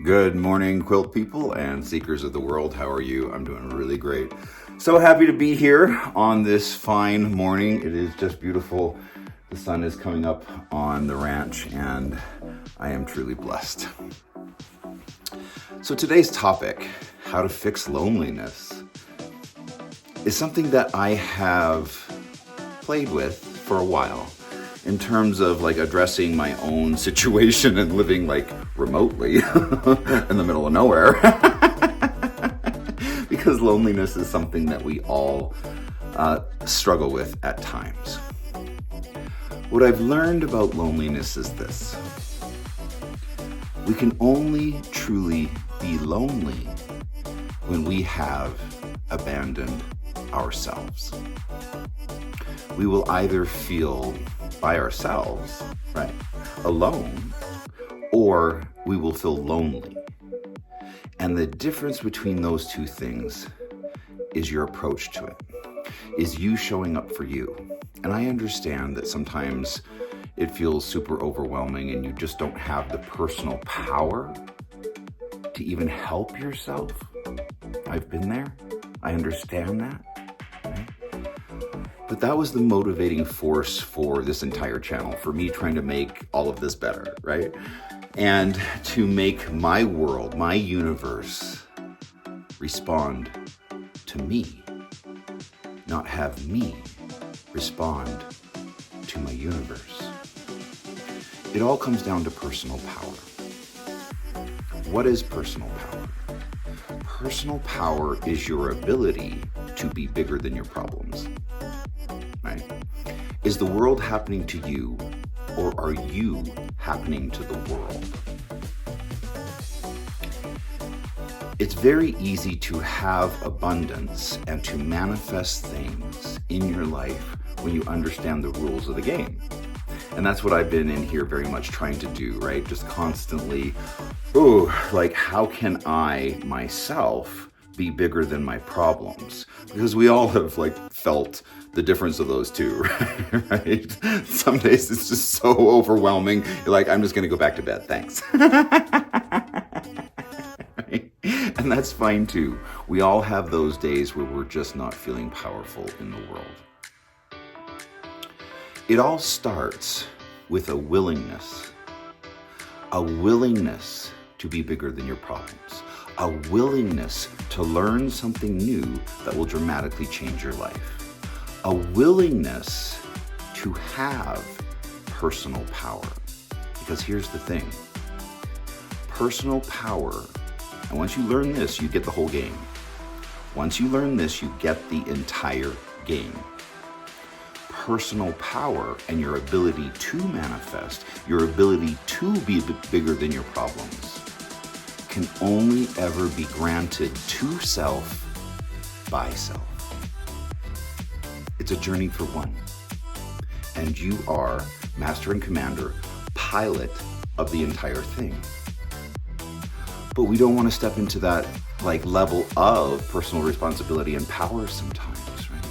Good morning, quilt people and seekers of the world. How are you? I'm doing really great. So happy to be here on this fine morning. It is just beautiful. The sun is coming up on the ranch and I am truly blessed. So today's topic, how to fix loneliness, is something that I have played with for a while in terms of like addressing my own situation and living like remotely in the middle of nowhere. Because loneliness is something that we all struggle with at times. What I've learned about loneliness is this. We can only truly be lonely when we have abandoned ourselves. We will either feel by ourselves, right, alone, or we will feel lonely. And the difference between those two things is your approach to it, is you showing up for you. And I understand that sometimes it feels super overwhelming and you just don't have the personal power to even help yourself. I've been there. I understand that. Right? But that was the motivating force for this entire channel, for me trying to make all of this better, right? And to make my world, my universe, respond to me, not have me respond to my universe. It all comes down to personal power. What is personal power? Personal power is your ability to be bigger than your problems, right? Is the world happening to you, or are you happening to the world? It's very easy to have abundance and to manifest things in your life when you understand the rules of the game. And that's what I've been in here very much trying to do, right? Just constantly, like how can I myself be bigger than my problems? Because we all have like felt the difference of those two, right? Some days it's just so overwhelming. You're like, I'm just gonna go back to bed, thanks. Right? And that's fine too. We all have those days where we're just not feeling powerful in the world. It all starts with a willingness to be bigger than your problems, a willingness to learn something new that will dramatically change your life, a willingness to have personal power. Because here's the thing, personal power, and once you learn this, you get the whole game. Once you learn this, you get the entire game. Personal power and your ability to manifest, your ability to be bigger than your problems, can only ever be granted to self by self. It's a journey for one. And you are master and commander, pilot of the entire thing. But we don't want to step into that like level of personal responsibility and power sometimes, right?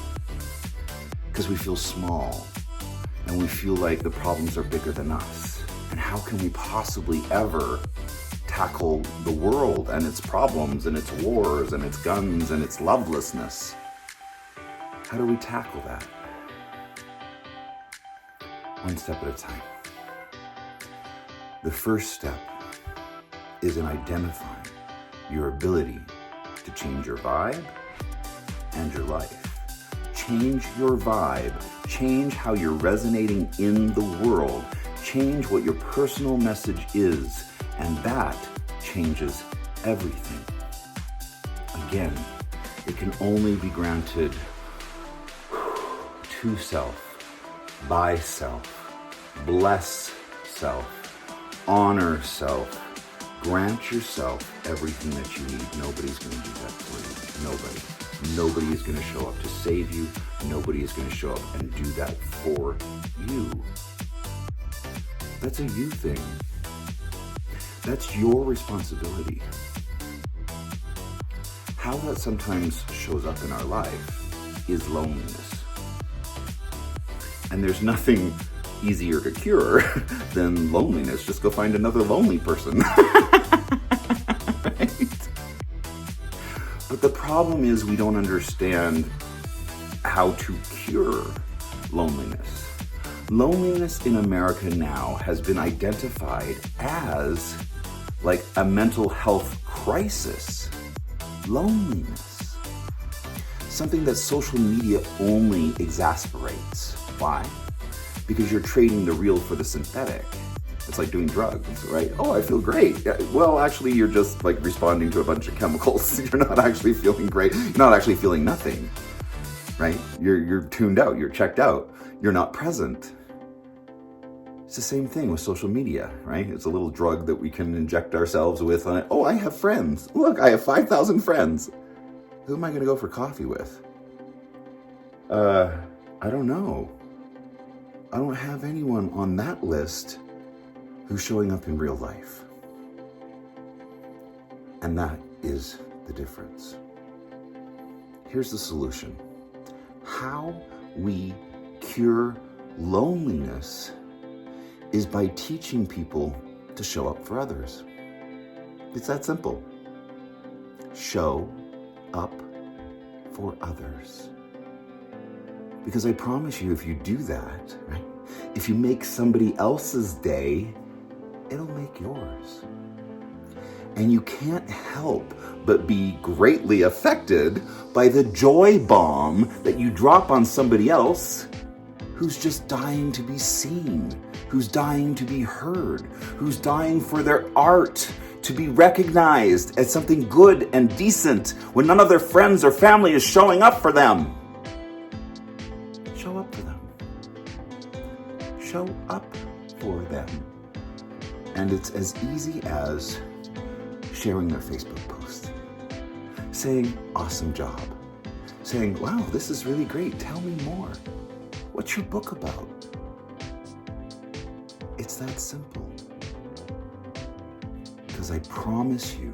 Because we feel small and we feel like the problems are bigger than us. And how can we possibly ever tackle the world and its problems and its wars and its guns and its lovelessness? How do we tackle that? One step at a time. The first step is in identifying your ability to change your vibe and your life. Change your vibe, change how you're resonating in the world, change what your personal message is, and that changes everything. Again, it can only be granted to self, by self, bless self, honor self, grant yourself everything that you need. Nobody's going to do that for you. Nobody. Nobody is going to show up to save you. Nobody is going to show up and do that for you. That's a you thing. That's your responsibility. How that sometimes shows up in our life is loneliness. And there's nothing easier to cure than loneliness. Just go find another lonely person. But the problem is we don't understand how to cure loneliness. Loneliness in America now has been identified as like a mental health crisis. Loneliness. Something that social media only exasperates. Why? Because you're trading the real for the synthetic. It's like doing drugs, right? Oh, I feel great. Well, actually, you're just like responding to a bunch of chemicals. You're not actually feeling great. You're not actually feeling nothing, right? You're tuned out. You're checked out. You're not present. It's the same thing with social media, right? It's a little drug that we can inject ourselves with. Oh, I have friends. Look, I have 5,000 friends. Who am I going to go for coffee with? I don't know. I don't have anyone on that list who's showing up in real life. And that is the difference. Here's the solution. How we cure loneliness is by teaching people to show up for others. It's that simple. Show up for others. Because I promise you, if you do that, right? If you make somebody else's day, it'll make yours. And you can't help but be greatly affected by the joy bomb that you drop on somebody else who's just dying to be seen, who's dying to be heard, who's dying for their art to be recognized as something good and decent when none of their friends or family is showing up for them. Show up for them. Show up for them. And it's as easy as sharing their Facebook post, saying, awesome job, saying, wow, this is really great, tell me more. What's your book about? It's that simple. Because I promise you,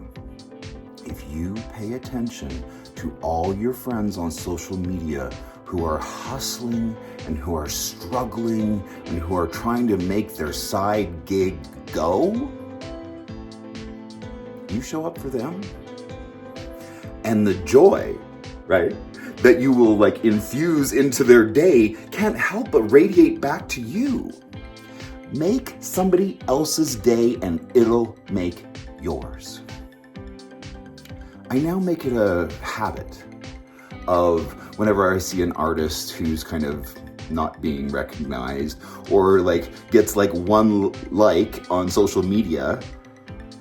if you pay attention to all your friends on social media who are hustling and who are struggling and who are trying to make their side gig go, you show up for them, and the joy, right, that you will like infuse into their day can't help but radiate back to you. Make somebody else's day and it'll make yours. I now make it a habit of whenever I see an artist who's kind of not being recognized or like gets like one like on social media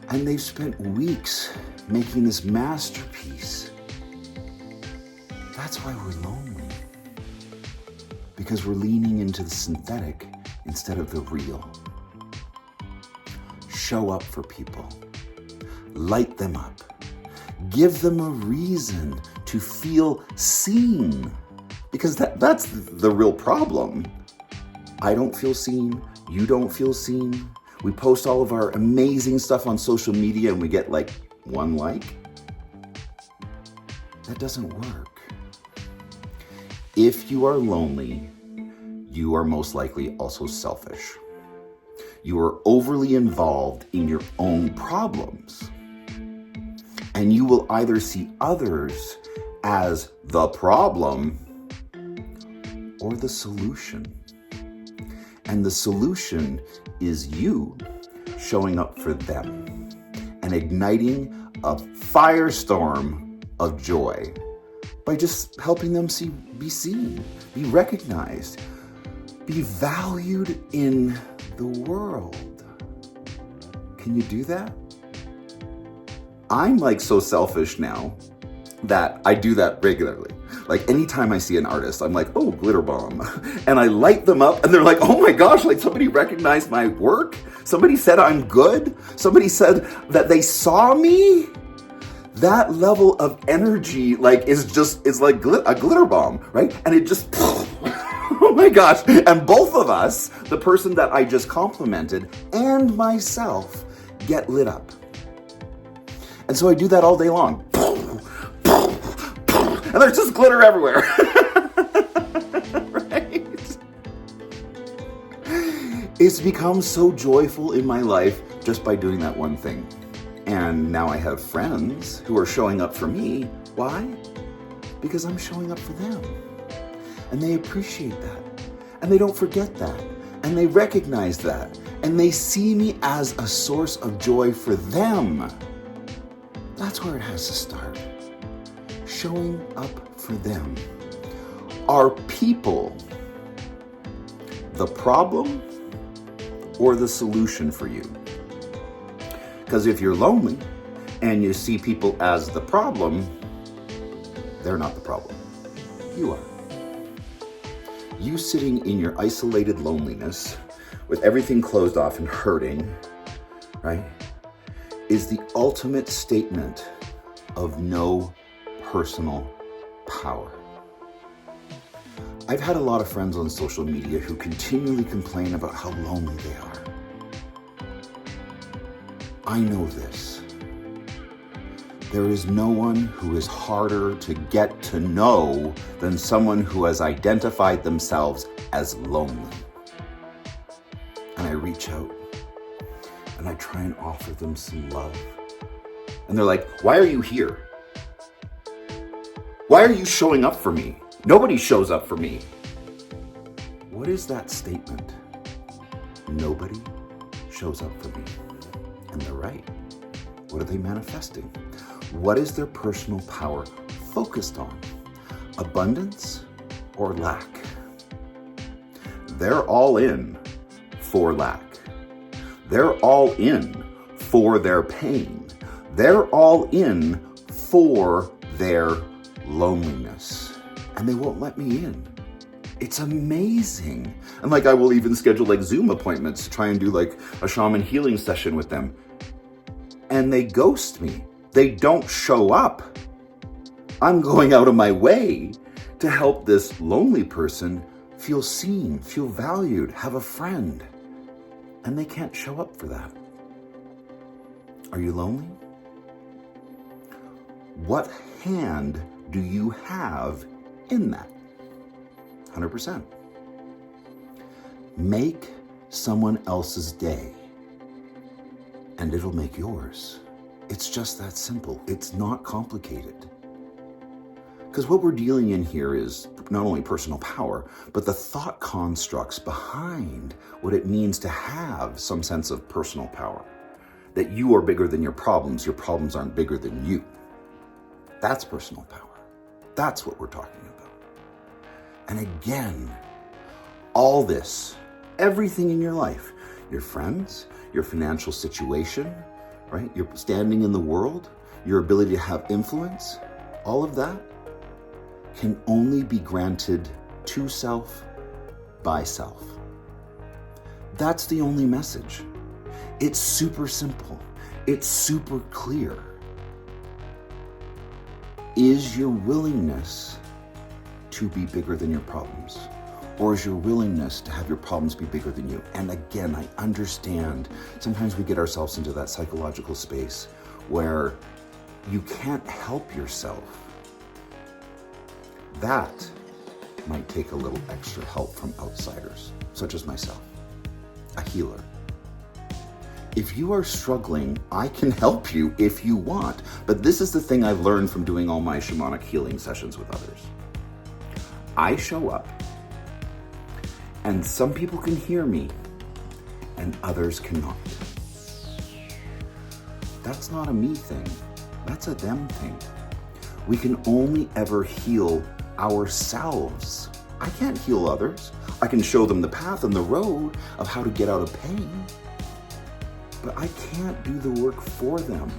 and they've spent weeks making this masterpiece. That's why we're lonely. Because we're leaning into the synthetic instead of the real. Show up for people. Light them up. Give them a reason to feel seen. Because that's the real problem. I don't feel seen. You don't feel seen. We post all of our amazing stuff on social media and we get like one like. That doesn't work. If you are lonely, you are most likely also selfish. You are overly involved in your own problems. And you will either see others as the problem or the solution. And the solution is you showing up for them and igniting a firestorm of joy by just helping them be seen, be recognized, be valued in the world. Can you do that? I'm like so selfish now that I do that regularly. Like anytime I see an artist, I'm like, oh, glitter bomb. And I light them up and they're like, oh my gosh, like somebody recognized my work. Somebody said I'm good. Somebody said that they saw me. That level of energy like is like a glitter bomb, right? And it just, oh my gosh. And both of us, the person that I just complimented and myself, get lit up. And so I do that all day long. And there's just glitter everywhere. Right? It's become so joyful in my life just by doing that one thing. And now I have friends who are showing up for me. Why? Because I'm showing up for them. And they appreciate that. And they don't forget that. And they recognize that. And they see me as a source of joy for them. That's where it has to start. Showing up for them. Are people the problem or the solution for you? Because if you're lonely and you see people as the problem, they're not the problem. You are. You sitting in your isolated loneliness with everything closed off and hurting, right, is the ultimate statement of no personal power. I've had a lot of friends on social media who continually complain about how lonely they are. I know this. There is no one who is harder to get to know than someone who has identified themselves as lonely. And I reach out and I try and offer them some love. And they're like, why are you here? Why are you showing up for me? Nobody shows up for me. What is that statement? Nobody shows up for me. And they're right. What are they manifesting? What is their personal power focused on? Abundance or lack? They're all in for lack. They're all in for their pain. They're all in for their loneliness. And they won't let me in. It's amazing. And like, I will even schedule like Zoom appointments to try and do like a shaman healing session with them. And they ghost me. They don't show up. I'm going out of my way to help this lonely person feel seen, feel valued, have a friend. And they can't show up for that. Are you lonely? What hand do you have in that? 100%. Make someone else's day and it'll make yours. It's just that simple. It's not complicated. Because what we're dealing in here is not only personal power, but the thought constructs behind what it means to have some sense of personal power. That you are bigger than your problems aren't bigger than you. That's personal power. That's what we're talking about. And again, all this, everything in your life, your friends, your financial situation, right? Your standing in the world, your ability to have influence, all of that can only be granted to self by self. That's the only message. It's super simple. It's super clear. Is your willingness to be bigger than your problems? Or is your willingness to have your problems be bigger than you? And again, I understand sometimes we get ourselves into that psychological space where you can't help yourself. That might take a little extra help from outsiders, such as myself, a healer. If you are struggling, I can help you if you want. But this is the thing I've learned from doing all my shamanic healing sessions with others. I show up, and some people can hear me, and others cannot. That's not a me thing. That's a them thing. We can only ever heal ourselves. I can't heal others. I can show them the path and the road of how to get out of pain. But I can't do the work for them.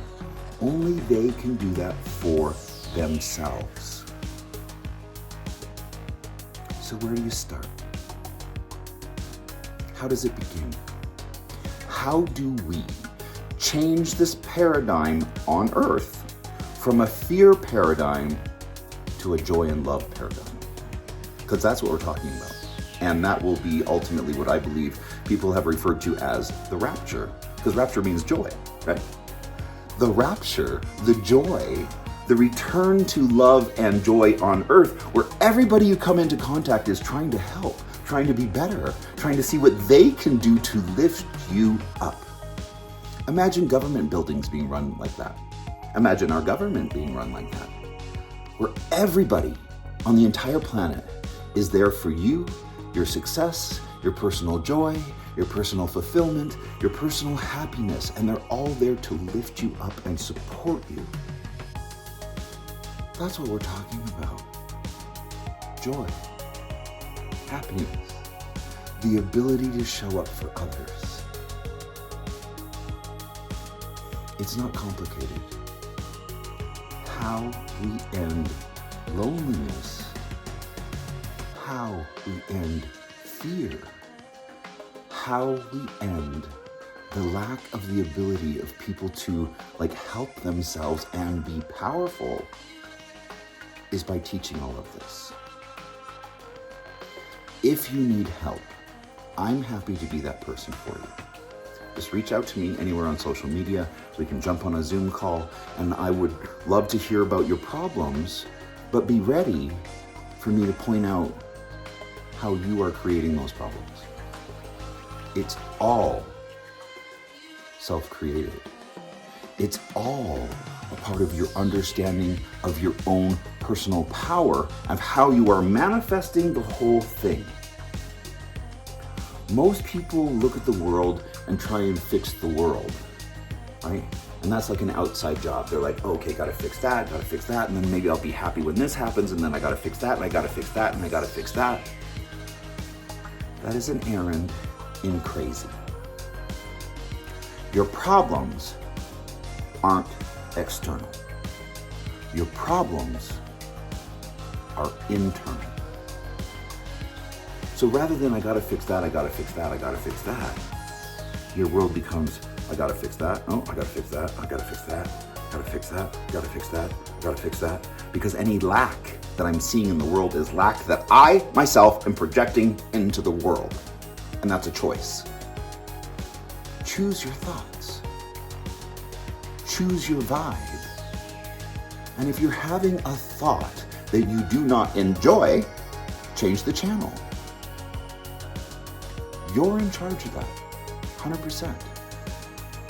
Only they can do that for themselves. So where do you start? How does it begin? How do we change this paradigm on Earth from a fear paradigm to a joy and love paradigm? Because that's what we're talking about. And that will be ultimately what I believe people have referred to as the rapture. Because rapture means joy, right? The rapture, the joy, the return to love and joy on Earth, where everybody you come into contact is trying to help, trying to be better, trying to see what they can do to lift you up. Imagine government buildings being run like that. Imagine our government being run like that, where everybody on the entire planet is there for you, your success, your personal joy, your personal fulfillment, your personal happiness, and they're all there to lift you up and support you. That's what we're talking about. Joy, happiness, the ability to show up for others. It's not complicated. How we end loneliness, how we end fear, how we end the lack of the ability of people to help themselves and be powerful is by teaching all of this. If you need help, I'm happy to be that person for you. Just reach out to me anywhere on social media. We can jump on a Zoom call, and I would love to hear about your problems, but be ready for me to point out how you are creating those problems. It's all self-created. It's all a part of your understanding of your own personal power, of how you are manifesting the whole thing. Most people look at the world and try and fix the world, right? And that's like an outside job. They're like, okay, gotta fix that, and then maybe I'll be happy when this happens, and then I gotta fix that, and I gotta fix that, and I gotta fix that. That is an errand in crazy. Your problems aren't external. Your problems are internal. So rather than I gotta fix that, I gotta fix that, I gotta fix that, your world becomes, I gotta fix that, oh, I gotta fix that, I gotta fix that, I gotta fix that, I gotta fix that, I gotta fix that. Because any lack that I'm seeing in the world is lack that I, myself, am projecting into the world. And that's a choice. Choose your thoughts. Choose your vibe. And if you're having a thought that you do not enjoy, change the channel. You're in charge of that, 100%.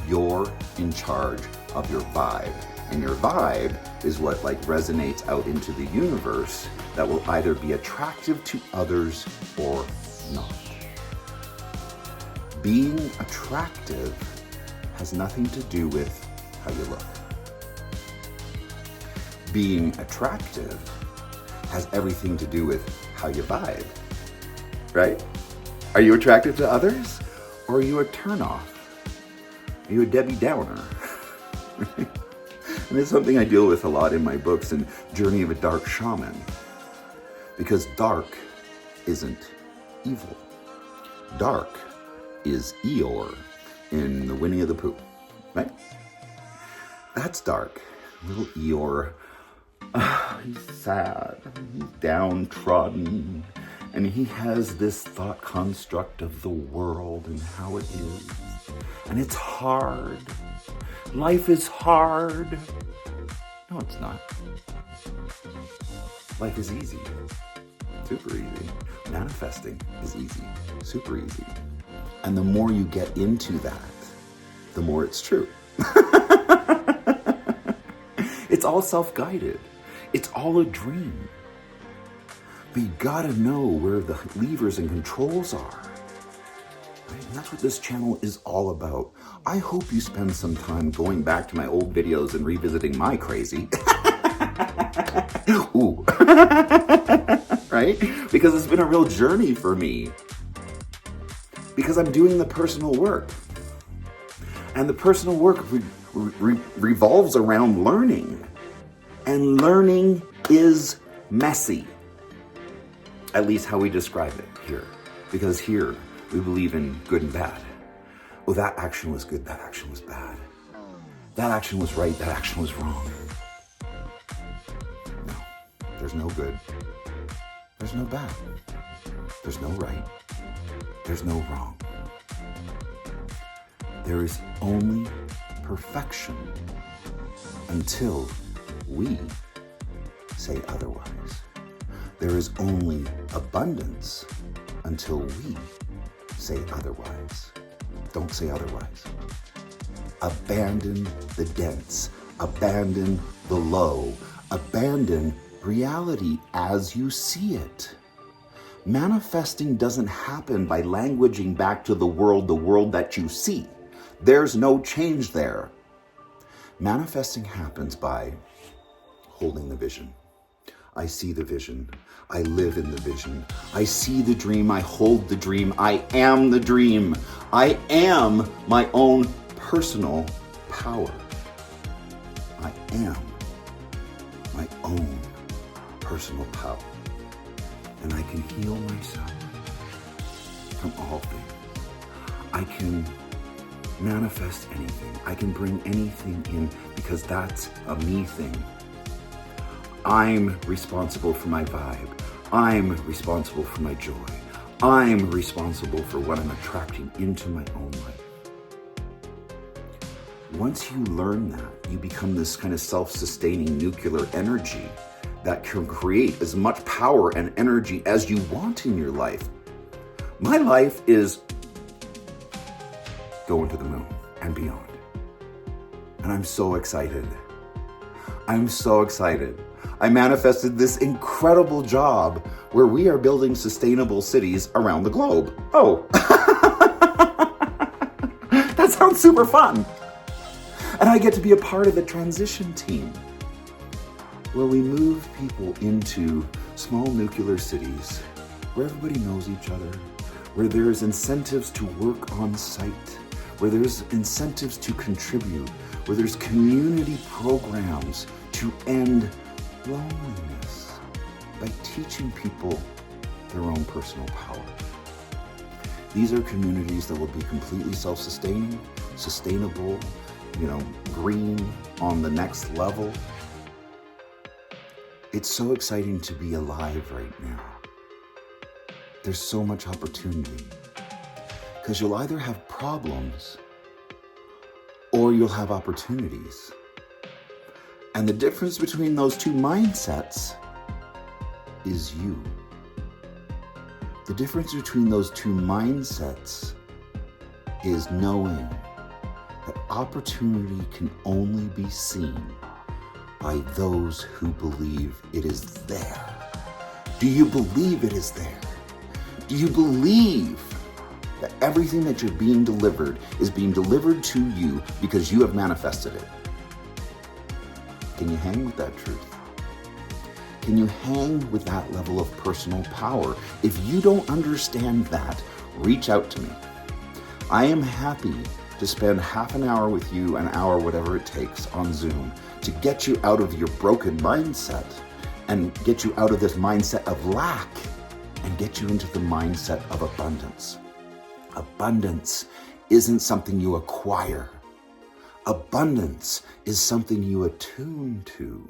You're in charge of your vibe. And your vibe is what resonates out into the universe that will either be attractive to others or not. Being attractive has nothing to do with how you look. Being attractive has everything to do with how you vibe, right? Are you attractive to others, or are you a turnoff? Are you a Debbie Downer? And it's something I deal with a lot in my books and Journey of a Dark Shaman. Because dark isn't evil. Dark is Eeyore in the Winnie of the Pooh, right? That's dark. Little Eeyore. He's sad. He's downtrodden. And he has this thought construct of the world and how it is. And it's hard. Life is hard. No, it's not. Life is easy. Super easy. Manifesting is easy. Super easy. And the more you get into that, the more it's true. It's all self-guided. It's all a dream. But you gotta know where the levers and controls are. Right? And that's what this channel is all about. I hope you spend some time going back to my old videos and revisiting my crazy. Ooh. Right? Because it's been a real journey for me. Because I'm doing the personal work. And the personal work revolves around learning. And learning is messy. At least how we describe it here. Because here, we believe in good and bad. Oh, that action was good, that action was bad. That action was right, that action was wrong. No, there's no good. There's no bad. There's no right. There's no wrong. There is only perfection until we say otherwise. There is only abundance until we say otherwise. Don't say otherwise. Abandon the dense. Abandon the low. Abandon reality as you see it. Manifesting doesn't happen by languaging back to the world that you see. There's no change there. Manifesting happens by holding the vision. I see the vision. I live in the vision. I see the dream. I hold the dream. I am the dream. I am my own personal power. I am my own personal power. And I can heal myself from all things. I can manifest anything. I can bring anything in because that's a me thing. I'm responsible for my vibe. I'm responsible for my joy. I'm responsible for what I'm attracting into my own life. Once you learn that, you become this kind of self-sustaining nuclear energy that can create as much power and energy as you want in your life. My life is going to the moon and beyond. And I'm so excited. I'm so excited. I manifested this incredible job where we are building sustainable cities around the globe. Oh, that sounds super fun. And I get to be a part of the transition team where we move people into small nuclear cities where everybody knows each other, where there's incentives to work on site, where there's incentives to contribute, where there's community programs to end loneliness by teaching people their own personal power. These are communities that will be completely self-sustaining, sustainable, green on the next level. It's so exciting to be alive right now. There's so much opportunity because you'll either have problems or you'll have opportunities. And the difference between those two mindsets is you. The difference between those two mindsets is knowing that opportunity can only be seen by those who believe it is there. Do you believe it is there? Do you believe that everything that you're being delivered is being delivered to you because you have manifested it? Can you hang with that truth? Can you hang with that level of personal power? If you don't understand that, reach out to me. I am happy to spend half an hour with you, an hour, whatever it takes, on Zoom to get you out of your broken mindset and get you out of this mindset of lack and get you into the mindset of abundance. Abundance isn't something you acquire. Abundance is something you attune to.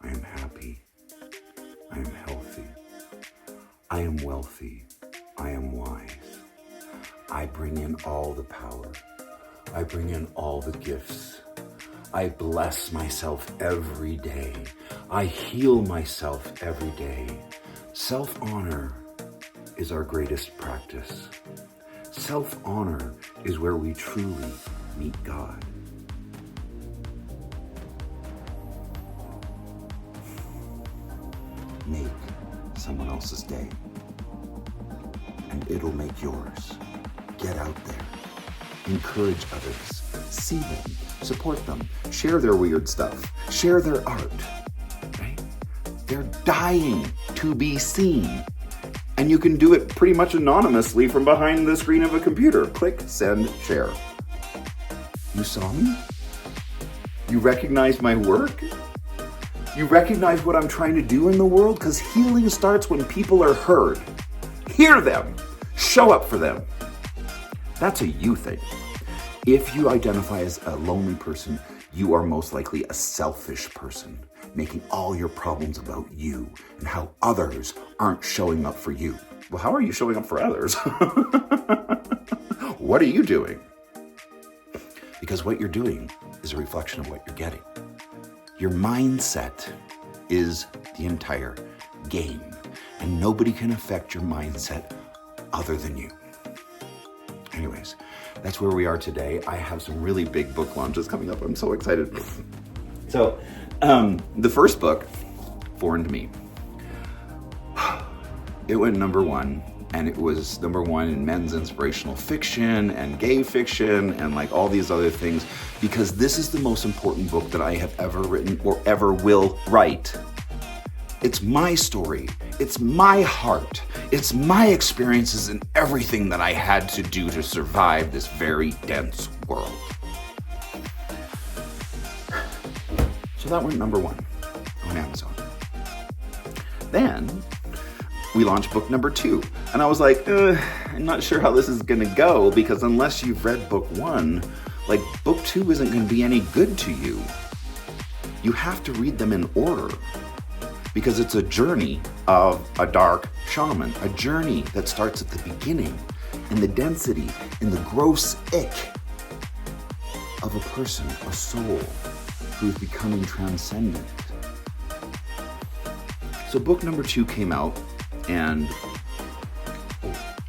I am happy. I am healthy. I am wealthy. I am wise. I bring in all the power. I bring in all the gifts. I bless myself every day. I heal myself every day. Self-honor is our greatest practice. Self-honor is where we truly meet God. Make someone else's day, and it'll make yours. Get out there. Encourage others. See them. Support them. Share their weird stuff. Share their art. Right? They're dying to be seen. And you can do it pretty much anonymously from behind the screen of a computer. Click, send, share. You saw me? You recognize my work? You recognize what I'm trying to do in the world? Because healing starts when people are heard. Hear them. Show up for them. That's a you thing. If you identify as a lonely person, you are most likely a selfish person, making all your problems about you and how others aren't showing up for you. Well, how are you showing up for others? What are you doing? Because what you're doing is a reflection of what you're getting. Your mindset is the entire game. And nobody can affect your mindset other than you. Anyways, that's where we are today. I have some really big book launches coming up. I'm so excited. So, the first book, Foreign to Me, it went number one, and it was number one in men's inspirational fiction and gay fiction and like all these other things, because this is the most important book that I have ever written or ever will write. It's my story. It's my heart. It's my experiences and everything that I had to do to survive this very dense world. So that went number one on Amazon. Then we launched book number 2. And I was like, I'm not sure how this is gonna go, because unless you've read book 1, like book 2 isn't gonna be any good to you. You have to read them in order, because it's a journey of a dark shaman, a journey that starts at the beginning, in the density, in the gross ick of a person, a soul, who's becoming transcendent. So book number 2 came out, and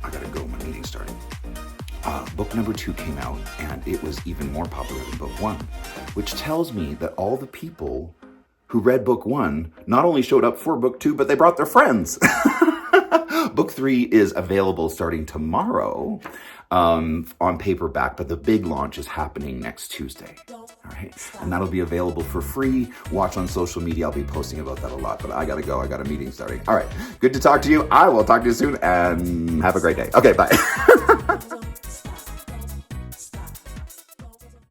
I gotta go, my meeting's starting. Book number 2 came out, and it was even more popular than book 1, which tells me that all the people who read book 1 not only showed up for book 2, but they brought their friends. Book 3 is available starting tomorrow on paperback, but the big launch is happening next Tuesday. All right, and that'll be available for free. Watch on social media. I'll be posting about that a lot, but I gotta go. I got a meeting starting. All right, good to talk to you. I will talk to you soon, and have a great day. Okay, bye.